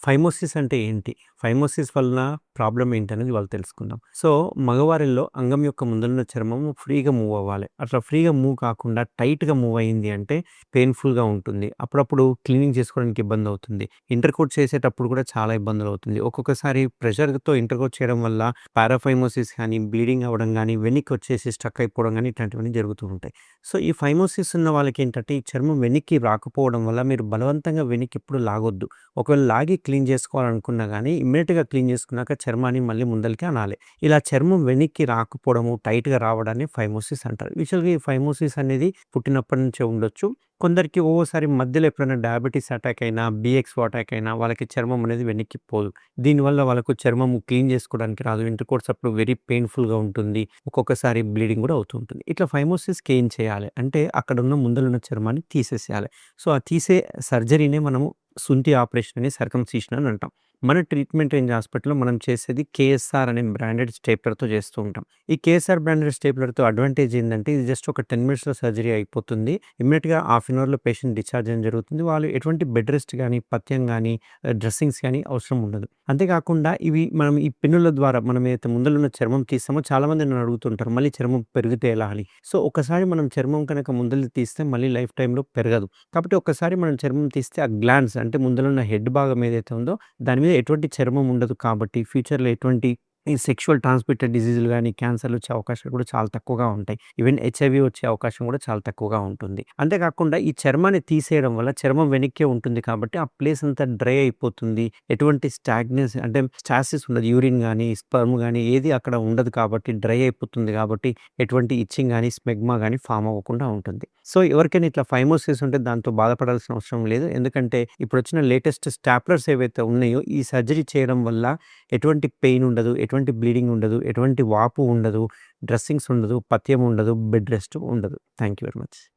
Phimosis అంటే ఏంటి? Phimosis వలన ప్రాబ్లమ్ ఏంటనేది ఇవాళ తెలుసుకుందాం. సో, మగవారిలో అంగం యొక్క ముందున్న చర్మము ఫ్రీగా మూవ్ అవ్వాలి. అట్లా ఫ్రీగా మూవ్ కాకుండా టైట్‌గా మూవ్ అయింది అంటే పెయిన్‌ఫుల్‌గా ఉంటుంది. అప్పుడప్పుడు క్లీనింగ్ చేసుకోవడానికి ఇబ్బందవుతుంది. ఇంటర్‌కోట్ చేసేటప్పుడు కూడా చాలా ఇబ్బందులవుతుంది. ఒక్కొక్కసారి ప్రెషర్‌తో ఇంటర్‌కోట్ చేయడం వల్ల పారాఫైమోసిస్ గానీ, బ్లీడింగ్ అవ్వడం గానీ, వెనక్కొచ్చేసి స్టక్ అయిపోవడం గానీ ఇట్లాంటివన్నీ జరుగుతూ ఉంటాయి. సో, ఈ ఫైమోసిస్ ఉన్న వాళ్ళకేంటంటే ఈ చర్మం వెనక్కి రాకపోవడం వల్ల మీరు బలవంతంగా వెనక్కి ఎప్పుడు లాగొద్దు. ఒకవేళ లాగి క్లీన్ చేసుకోవాలనుకున్నా గానీ, ఇమ్మీడియేట్‌గా క్లీన్ చేసుకున్నాక చర్మాన్ని మళ్ళీ ముందలకి అనాలి. ఇలా చర్మం వెనక్కి రాకపోవడము, టైట్‌గా రావడాన్ని ఫైమోసిస్ అంటారు. యూజువల్‌గా ఈ ఫైమోసిస్ అనేది పుట్టినప్పటి నుంచే ఉండొచ్చు. కొందరికి ఒక్కోసారి మధ్యలో ఎప్పుడైనా డయాబెటిస్ అటాక్ అయినా, BX అటాక్ అయినా వాళ్ళకి చర్మం అనేది వెనక్కి పోదు. దీనివల్ల వాళ్ళకు చర్మం క్లీన్ చేసుకోవడానికి రాదు. ఇంటర్‌కోర్స్ అప్పుడు వెరీ పెయిన్‌ఫుల్‌గా ఉంటుంది. ఒక్కొక్కసారి బ్లీడింగ్ గూడా అవుతూ ఉంటుంది. ఇట్లా ఫైమోసిస్‌కి ఏం చేయాలి? అంటే అక్కడున్న ముందలున్న చర్మాన్ని తీసేసేయాలి. సో, ఆ తీసే సర్జరీనే మనము సుంతి ఆపరేషన్ అని సర్కంసిషన్ అని అంటాం. మన ట్రీట్మెంట్ రేంజ్ హాస్పిటల్‌లో మనం చేసేది కేఎస్ఆర్ అనే బ్రాండెడ్ స్టేప్లర్‌తో చేస్తూ ఉంటాం. ఈ కేఎస్ఆర్ బ్రాండెడ్ స్టేప్లర్‌తో అడ్వాంటేజ్ ఏందంటే ఇది జస్ట్ ఒక 10 మినిట్స్‌లో సర్జరీ అయిపోతుంది. ఇమ్మీడియేట్‌గా హాఫ్ అన్ అవర్‌లో పేషెంట్ డిశ్చార్జ్ అవ్వడం జరుగుతుంది. వాళ్ళు ఎటువంటి బెడ్ రెస్ట్ గానీ, పథ్యం గానీ, డ్రెస్సింగ్స్ గానీ అవసరం ఉండదు. అంతేకాకుండా ఇవి మనం ఈ పిన్నుల ద్వారా మనం ఏదైతే ముందలున్న చర్మం తీస్తామో చాలామంది నన్ను అడుగుతుంటారు. మళ్ళీ చర్మం పెరిగితే ఎలా అని? సో, ఒకసారి మనం చర్మం కనుక ముందలది తీస్తే మళ్ళీ లైఫ్ టైమ్‌లో పెరగదు. కాబట్టి ఒక్కసారి మనం చర్మం తీస్తే ఆ గ్లాండ్స్ అంటే ముందలున్న హెడ్ భాగం ఏదైతే ఉందో దాని మీద ఎటువంటి చర్మం ఉండదు కాబట్టి ఫ్యూచర్‌లో ఎటువంటి ఈ సెక్షువల్ ట్రాన్స్‌మిటెడ్ డిసీజులు గాని, క్యాన్సర్‌లు వచ్చే అవకాశాలు కూడా చాలా తక్కువగా ఉంటాయి. ఈవెన్ హెచ్ఐవీ వచ్చే అవకాశం కూడా చాలా తక్కువగా ఉంటుంది. అంతేకాకుండా ఈ చర్మాన్ని తీసేయడం వల్ల చర్మం వెనక్కే ఉంటుంది కాబట్టి ఆ ప్లేస్ అంతా డ్రై అయిపోతుంది. ఎటువంటి స్టాగ్నెన్స్ అంటే స్టాసిస్ ఉండదు. యూరిన్ గాని, స్పెర్మ్ గాని ఏది అక్కడ ఉండదు కాబట్టి డ్రై అయిపోతుంది కాబట్టి ఎటువంటి ఇచ్చింగ్ గాని, స్మెగ్మా గాని ఫార్మ్ అవ్వకుండా ఉంటుంది. సో, ఎవరికైనా ఇట్లా ఫైమోసిస్ ఉంటే దాంతో బాధపడాల్సిన అవసరం లేదు. ఎందుకంటే ఇప్పుడొచ్చిన లేటెస్ట్ స్టాప్లర్స్ ఏవైతే ఉన్నాయో ఈ సర్జరీ చేయడం వల్ల ఎటువంటి పెయిన్ ఉండదు. ఎటువంటి బ్లీడింగ్ ఉండదు. ఎటువంటి వాపు ఉండదు. డ్రెస్సింగ్స్ ఉండదు. పథ్యం ఉండదు. బెడ్ రెస్ట్ ఉండదు. Thank you very much.